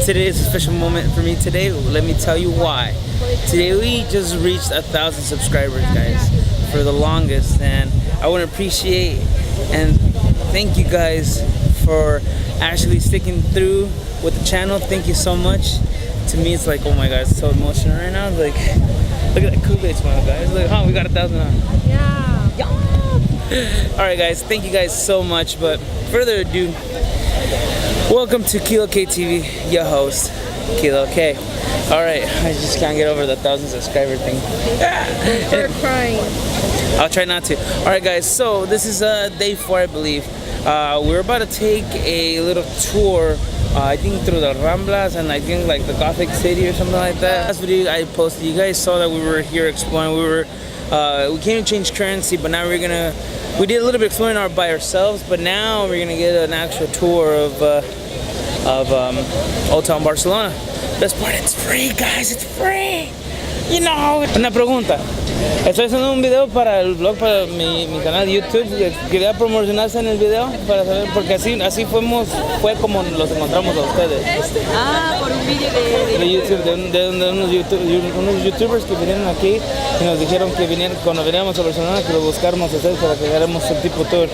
today is a special moment for me today. Let me tell you why. Today we just reached 1,000 subscribers, guys, for the longest, and I want to appreciate and thank you guys for actually sticking through with the channel. Thank you so much. To me, it's like, oh my god, it's so emotional right now. Like, look at that Kool-Aid smile, guys. Like, we got 1,000 on. Yeah. Alright guys, thank you guys so much, but further ado, welcome to KILOK TV, your host, KILOK. Alright, I just can't get over the 1,000 subscriber thing. Start crying. I'll try not to. Alright guys, so this is day 4, I believe. We're about to take a little tour, I think through the Ramblas and I think like the Gothic City or something like that. Last video I posted, you guys saw that we were here exploring. We came to change currency, but now we did a little bit exploring by ourselves, but now we're gonna get an actual tour of Old Town Barcelona. Best part, it's free, guys, it's free. You know. Una pregunta. Estoy haciendo un video para el blog, para mi canal de YouTube. Quería promocionarse en el video para saber, porque así fue como los encontramos a ustedes. Ah, por un vídeo de YouTube, de unos youtubers que vinieron aquí y nos dijeron que cuando veníamos a Barcelona que lo buscáramos a ustedes para que hagamos un tipo tour.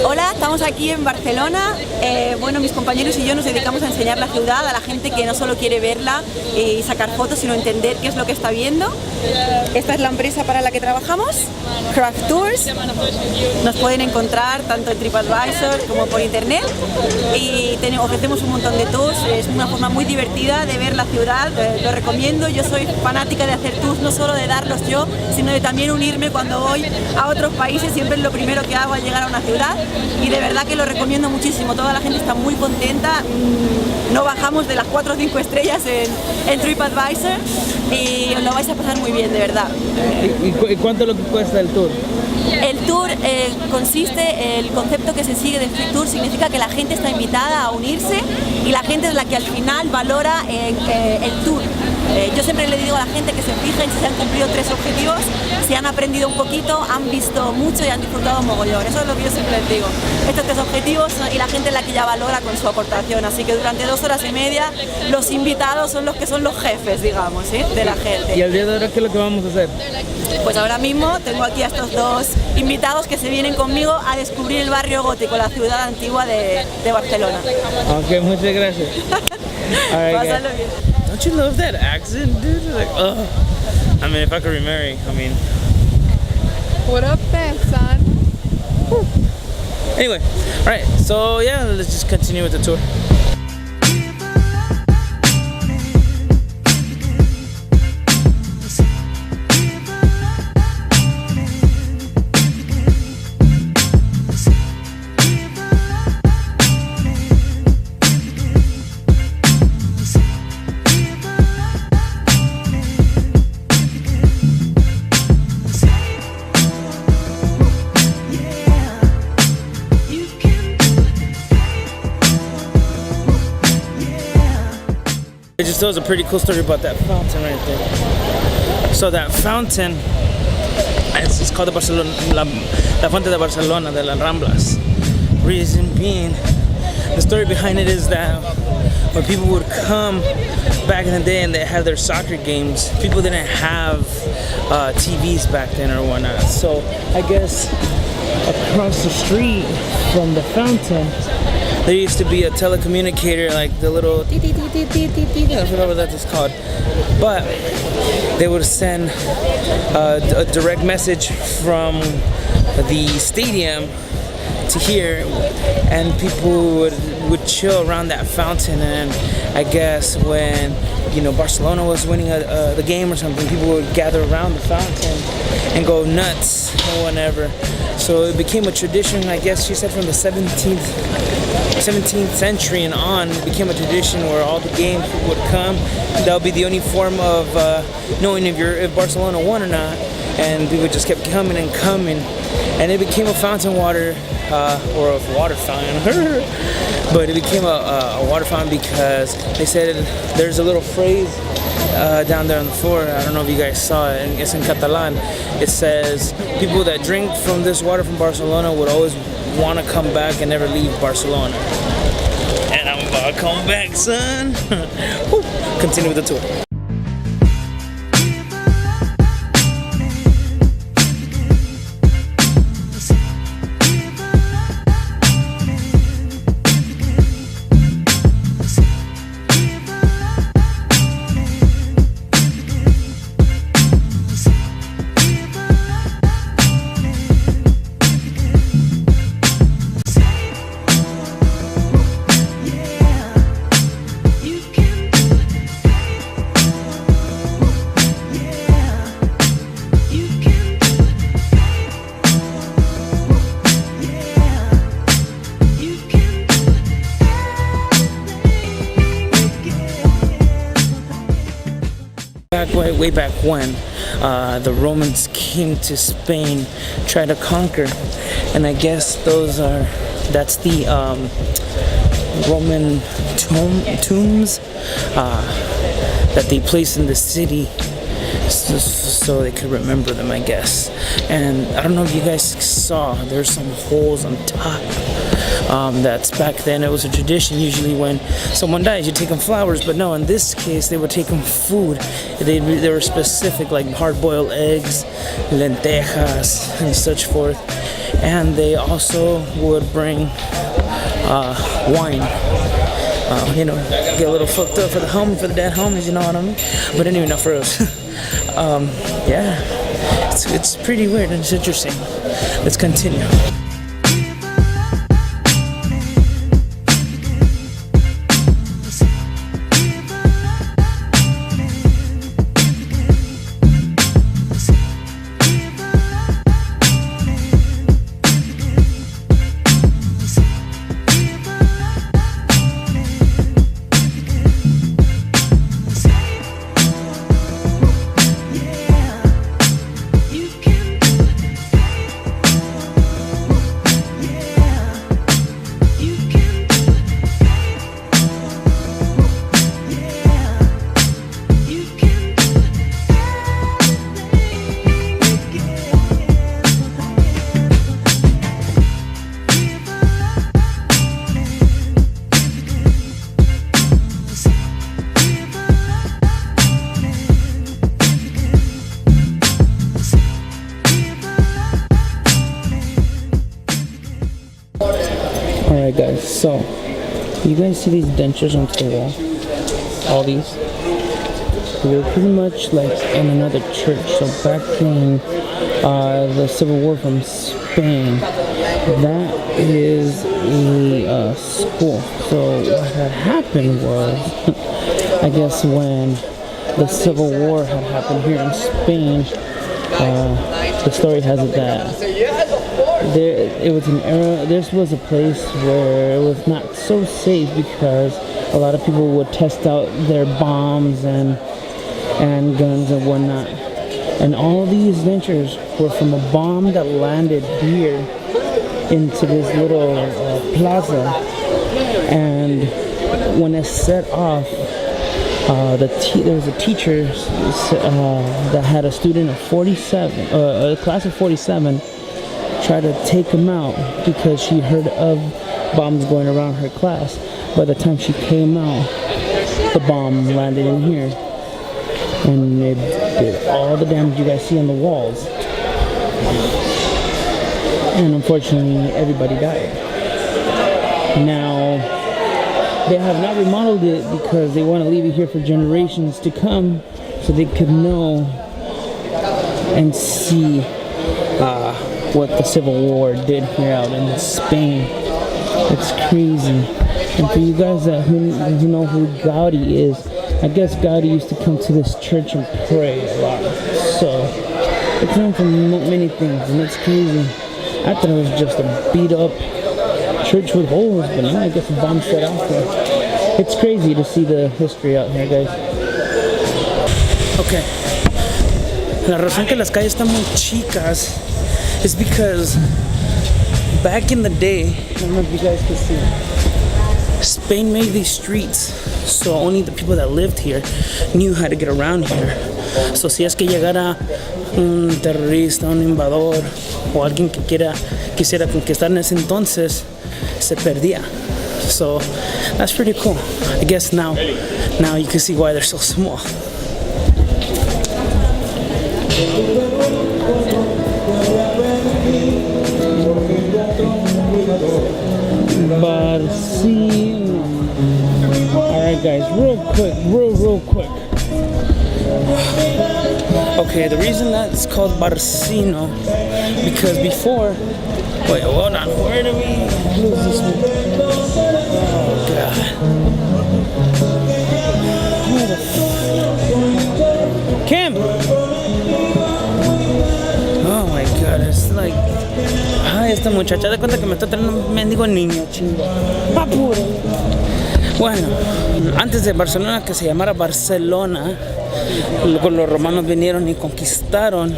Hola, estamos aquí en Barcelona. Bueno, mis compañeros y yo nos dedicamos a enseñar la ciudad a la gente que no solo quiere verla y sacar fotos, sino entender qué es lo que está viendo. Esta es la empresa para la que trabajamos, Craft Tours. Nos pueden encontrar tanto en TripAdvisor como por internet y ofrecemos un montón de tours. Es una forma muy divertida de ver la ciudad, lo recomiendo. Yo soy fanática de hacer tours, no solo de darlos yo, sino de también unirme cuando voy a otros países. Siempre es lo primero que hago al llegar a una ciudad y de verdad que lo recomiendo muchísimo. Toda la gente está muy contenta, no bajamos de las 4 o 5 estrellas en TripAdvisor y os lo vais a pasar muy bien, de verdad. ¿Y cuánto es lo que cuesta el tour? El tour consiste, el concepto que se sigue del free tour significa que la gente está invitada a unirse y la gente es la que al final valora el tour. Yo siempre le digo a la gente que se fijen si se han cumplido 3 objetivos, si han aprendido un poquito, han visto mucho y han disfrutado mogollón. Eso es lo que yo siempre les digo. Estos 3 objetivos y la gente es la que ya valora con su aportación. Así que durante 2 horas y media los invitados son los que son los jefes, digamos, ¿sí? De la gente. ¿Y al día de ahora qué es lo que vamos a hacer? Pues ahora mismo tengo aquí a estos 2 invitados que se vienen conmigo a descubrir el barrio gótico, la ciudad antigua de Barcelona. Ok, muchas gracias. Pásalo bien. Don't you love that accent, dude? Like, oh. I mean, if I could remarry, I mean. What up there, son? Whew. Anyway, all right. So yeah, let's just continue with the tour. It just tells a pretty cool story about that fountain right there. So that fountain, it's called the Barcelona, la Fuente de Barcelona, de las Ramblas. Reason being, the story behind it is that when people would come back in the day and they had their soccer games, people didn't have TVs back then or whatnot. So I guess across the street from the fountain, there used to be a telecommunicator, like the little I forgot what that is called, but they would send a direct message from the stadium to here, and people would chill around that fountain. And I guess when Barcelona was winning the game or something, people would gather around the fountain and go nuts or whatever. So it became a tradition, I guess she said, from the 17th century and on. It became a tradition where all the games would come. That would be the only form of knowing if Barcelona won or not. And people just kept coming and coming. And it became a fountain water, or a water fountain. But it became a water fountain because they said there's a little phrase down there on the floor. I don't know if you guys saw it, and it's in Catalan. It says people that drink from this water from Barcelona would always want to come back and never leave Barcelona. And I'm Welcome back, son. Continue with the tour. Way back when the Romans came to Spain, tried to conquer, and I guess that's the Roman tombs that they placed in the city so they could remember them, I guess. And I don't know if you guys saw, there's some holes on top. That's back then it was a tradition. Usually when someone dies, you take them flowers, but no, in this case they would take them food. They were specific, like hard-boiled eggs, lentejas, and such forth. And they also would bring wine. Get a little fucked up for the dead homies, you know what I mean? But anyway, not for us. Yeah, it's pretty weird and it's interesting. Let's continue. Alright guys, so you guys see these dentures on the wall? All these? They're pretty much like in another church. So back in the Civil War from Spain, that is a school. So what had happened was, I guess when the Civil War had happened here in Spain, the story has it that it was an era. This was a place where it was not so safe because a lot of people would test out their bombs and guns and whatnot. And all these dentures were from a bomb that landed here into this little plaza. And when it set off, there was a teacher that had a student of 47, a class of 47, try to take him out because she heard of bombs going around her class. By the time she came out, the bomb landed in here, and it did all the damage you guys see on the walls. And unfortunately, everybody died. Now, they have not remodeled it because they want to leave it here for generations to come, so they could know and see what the Civil War did here out in Spain. It's crazy. And for you guys who know who Giude is, I guess Giude used to come to this church and pray a lot. So it's known for many things, and it's crazy. I thought it was just a beat up church with holes, but now I guess a bomb set off there. It's crazy to see the history out here, guys. Okay. La razón que las calles están muy chicas is because back in the day, I don't know if you guys can see, Spain made these streets, so only the people that lived here knew how to get around here. So si es que llegara un terrorista, un invador, o alguien que quisiera conquistar en ese entonces, se perdía. So that's pretty cool. I guess now you can see why they're so small. Barcelona. Alright guys, real quick. Okay, the reason that it's called Barcino, because before, wait, hold on, where do we lose this one? Oh god. Where the Kim! Oh my god, it's like, ay, esta muchacha de cuenta que me está trayendo un mendigo niño, chingo. Apure. Bueno, antes de Barcelona, que se llamara Barcelona, luego los romanos vinieron y conquistaron,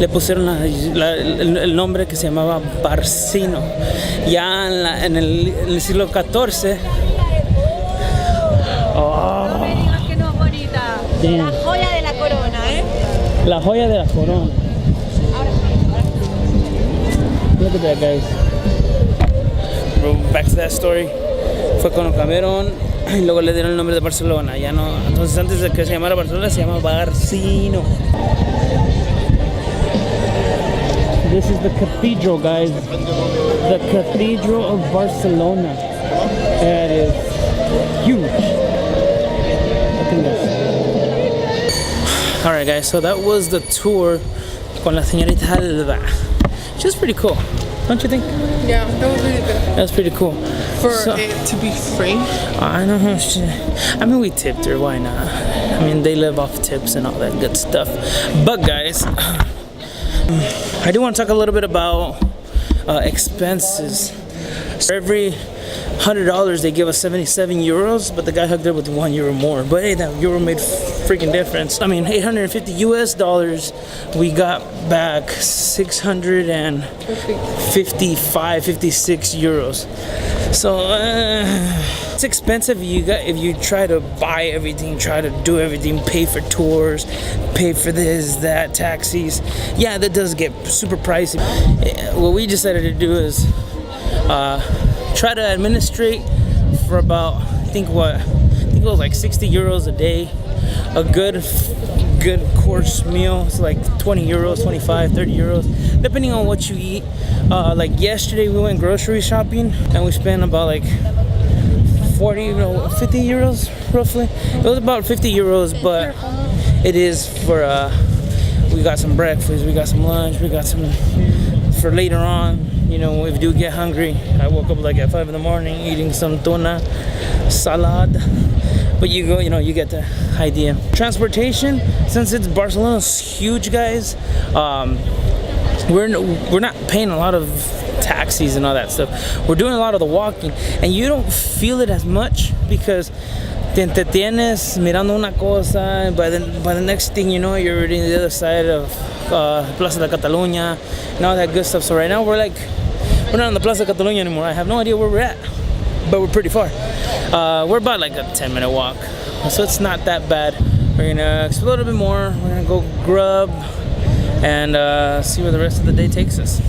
le pusieron el nombre que se llamaba Barcino. Ya en el siglo XIV. Oh, Que no, bonita. La joya de la corona, ¿eh? la joya de la corona. Look at that, guys. Back to that story. Fue cuando cambiaron y luego le dieron el nombre de Barcelona. Ya no, entonces antes de que se llamara Barcelona se llama Barcino. This is the cathedral, guys. The Cathedral of Barcelona. That is huge. Look at this. Alright guys, so that was the tour con la señorita Alba. She was pretty cool, don't you think? Yeah, that was really good. That's pretty cool. For So- it to be free. I know. I mean, we tipped her. Why not? I mean, they live off tips and all that good stuff. But guys, I do want to talk a little bit about expenses. For every $100, they give us 77 euros, but the guy hooked up with €1 more. But hey, that euro made freaking difference. I mean, $850 US, we got back 655, 56 euros. So it's expensive if you try to buy everything, try to do everything, pay for tours, pay for this, that, taxis. Yeah, that does get super pricey. What we decided to do is try to administrate for about, I think it was like 60 euros a day. A good course meal is like 20 euros, 25, 30 euros, depending on what you eat. Like yesterday we went grocery shopping and we spent about like 50 euros roughly. It was about 50 euros, but it is for we got some breakfast, we got some lunch, we got some for later on. You know, if you do get hungry, I woke up like at 5 in the morning eating some tuna salad. But you get the idea. Transportation, since it's Barcelona's huge, guys, we're not paying a lot of taxis and all that stuff. We're doing a lot of the walking, and you don't feel it as much because te entretienes mirando una cosa, by the next thing you know, you're already on the other side of Plaza de Catalunya and all that good stuff. So right now we're not on the Plaza de Catalunya anymore. I have no idea where we're at, but we're pretty far. We're about like a 10-minute walk, so it's not that bad. We're gonna explore a little bit more. We're gonna go grub and see where the rest of the day takes us.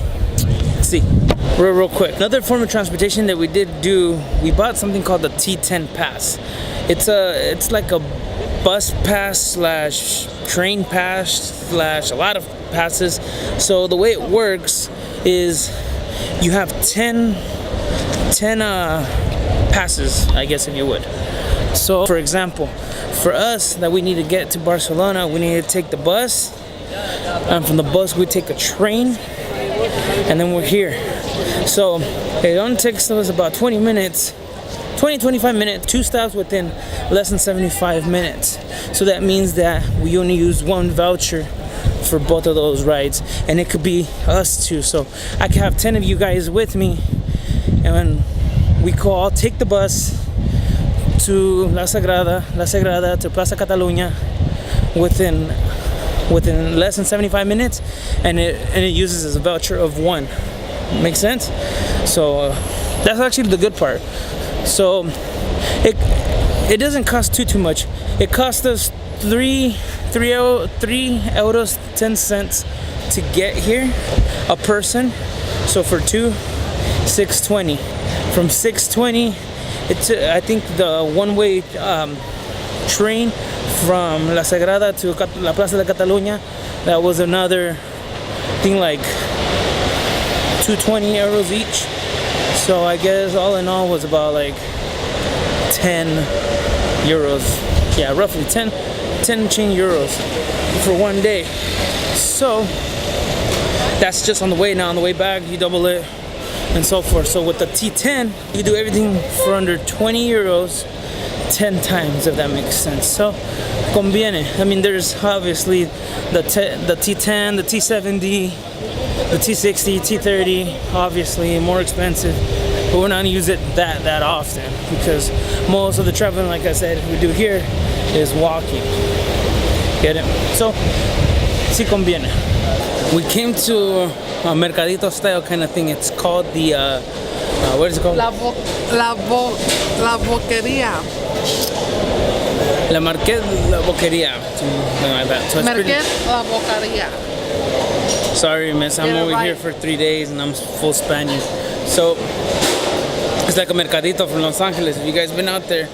Let's see, real quick. Another form of transportation that we did do, we bought something called the T10 pass. It's like a bus pass slash train pass slash a lot of passes. So the way it works is you have 10 passes, I guess, if you would. So for example, for us that we need to get to Barcelona, we need to take the bus, and from the bus we take a train, and then we're here. So it only takes us about 25 minutes, 2 stops within less than 75 minutes. So that means that we only use one voucher for both of those rides, and it could be us too. So I could have 10 of you guys with me, and I'll take the bus to La Sagrada to Plaza Catalunya within less than 75 minutes, and it uses as a voucher of one. Make sense? So that's actually the good part. So it doesn't cost too much. It cost us 3 euros 10 cents to get here a person. So for two, 6.20. From 6.20 It's I think the one-way train from La Sagrada to La Plaza de Cataluña, that was another thing like 220 euros each. So I guess all in all was about like 10 euros. Yeah, roughly 10 change euros for one day. So that's just on the way. Now on the way back you double it and so forth. So with the T10 you do everything for under 20 euros 10 times, if that makes sense. So conviene. I mean, there's obviously the T10, the T70, the T60, T30, obviously more expensive, but we're not gonna use it that often because most of the traveling, like I said, we do here is walking. Get it? So sí conviene. We came to a mercadito style kind of thing. It's called the what is it called? La boquería. La Marqués La Boquería, something like that. So it's Marqués La boquería. Sorry, miss, I'm Get it over right. here for 3 days and I'm full Spanish. So it's like a mercadito from Los Angeles. If you guys been out there,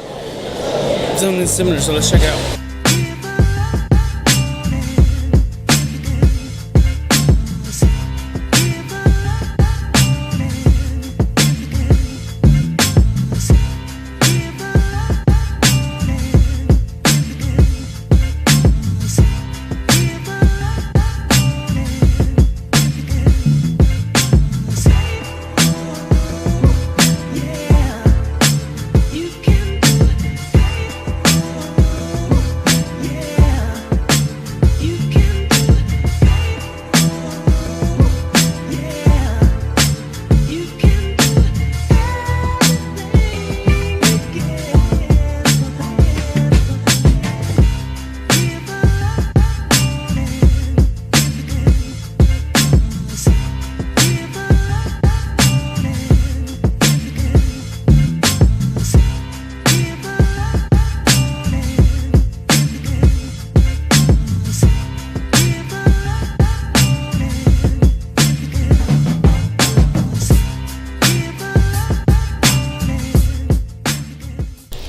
something similar. So let's check it out.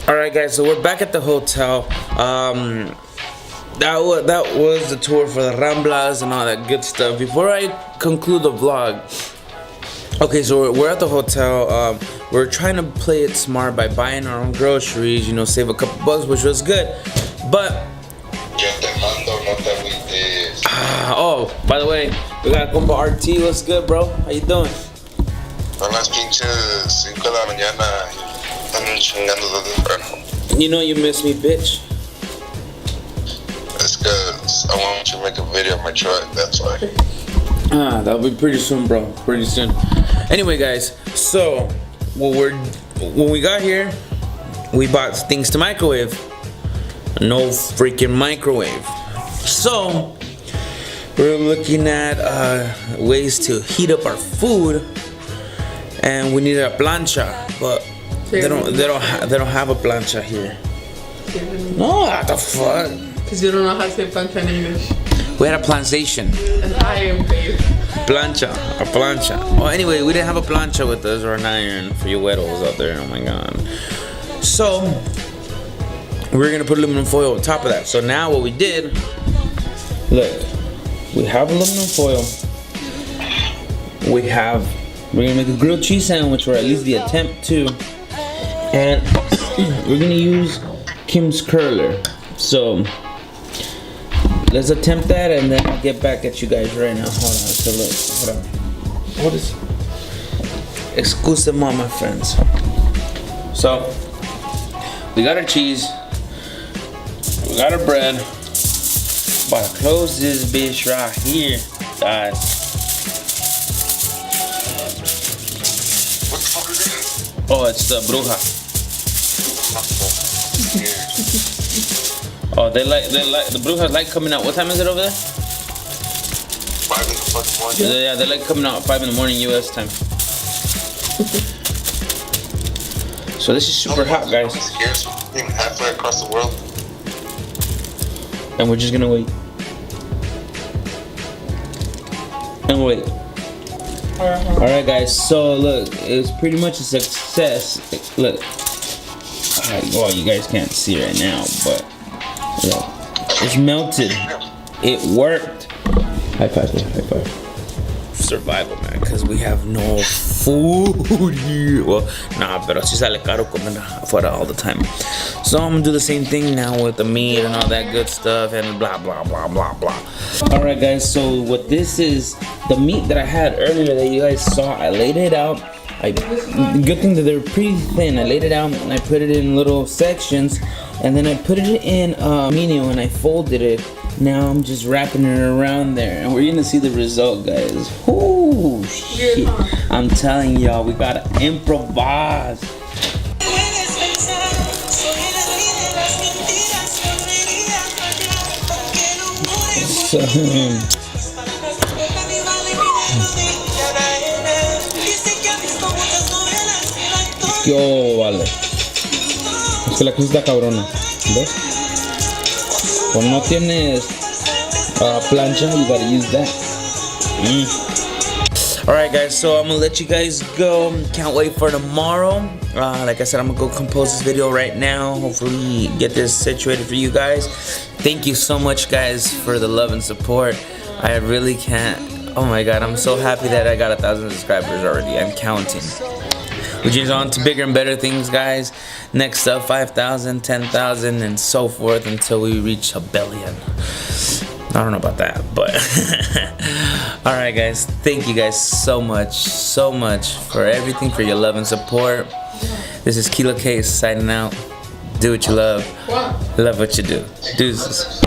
Alright guys, so we're back at the hotel. That was the tour for the Ramblas and all that good stuff. Before I conclude the vlog, okay, so we're at the hotel. We're trying to play it smart by buying our own groceries, you know, save a couple bucks, which was good. But oh, by the way, we got combo RT. What's good, bro? How you doing? Son las pinches 5 de la mañana. Están chingando de temprano. You know you miss me, bitch. It's cause I want you to make a video of my truck, that's why. That'll be pretty soon, bro. Pretty soon. Anyway, guys, so when we got here, we bought things to microwave. No freaking microwave. So we're looking at ways to heat up our food, and we needed a plancha, but they don't have a plancha here. No, what the fuck? Because you don't know how to say plancha in English. We had a plantation. And I am babe. Plancha, a plancha. Well, anyway, we didn't have a plancha with us or an iron for you weirdos out there. Oh my god. So we're gonna put aluminum foil on top of that. So now what we did, look, we have aluminum foil. We're gonna make a grilled cheese sandwich, or at least the attempt to, and we're gonna use Kim's curler. So let's attempt that, and then I'll get back at you guys right now. Hold on. So look, hold on. What is? Excuse me, my friends. So we got our cheese. We got our bread. But close this bitch right here, guys. What the fuck is it? Oh, it's the bruja. Oh, they like the brujas like coming out. What time is it over there? 5 in the fucking morning. Yeah, they like coming out at 5 in the morning US time. So this is super hot, guys. Scares me halfway across the world. And we're just gonna wait. And wait. Alright guys, so look, it was pretty much a success. Look, Well, you guys can't see right now, but look, it's melted. It worked. High five, high five. Survival, man, because we have no food here. Well, nah, pero si sale caro comer afuera all the time. So I'm gonna do the same thing now with the meat and all that good stuff and blah blah blah blah blah. All right, guys. So what this is, the meat that I had earlier that you guys saw, I laid it out. Good thing that they're pretty thin. I laid it out and I put it in little sections, and then I put it in medium and I folded it. Now I'm just wrapping it around there, and we're gonna see the result, guys. Ooh, shit! I'm telling y'all, we gotta improvise. So, yo, vale. Es que la cosa está cabrona, ¿ves? Cuando no tienes plancha, you gotta use that. Alright, guys, so I'm gonna let you guys go. Can't wait for tomorrow. Like I said, I'm gonna go compose this video right now. Hopefully get this situated for you guys. Thank you so much, guys, for the love and support. I really can't. Oh my god, I'm so happy that I got 1,000 subscribers already. I'm counting. We're just on to bigger and better things, guys. Next up, 5,000, 10,000, and so forth until we reach 1 billion. I don't know about that, but alright, guys. Thank you guys so much for everything, for your love and support. This is KILOK signing out. Do what you love. Love what you do. Deuces.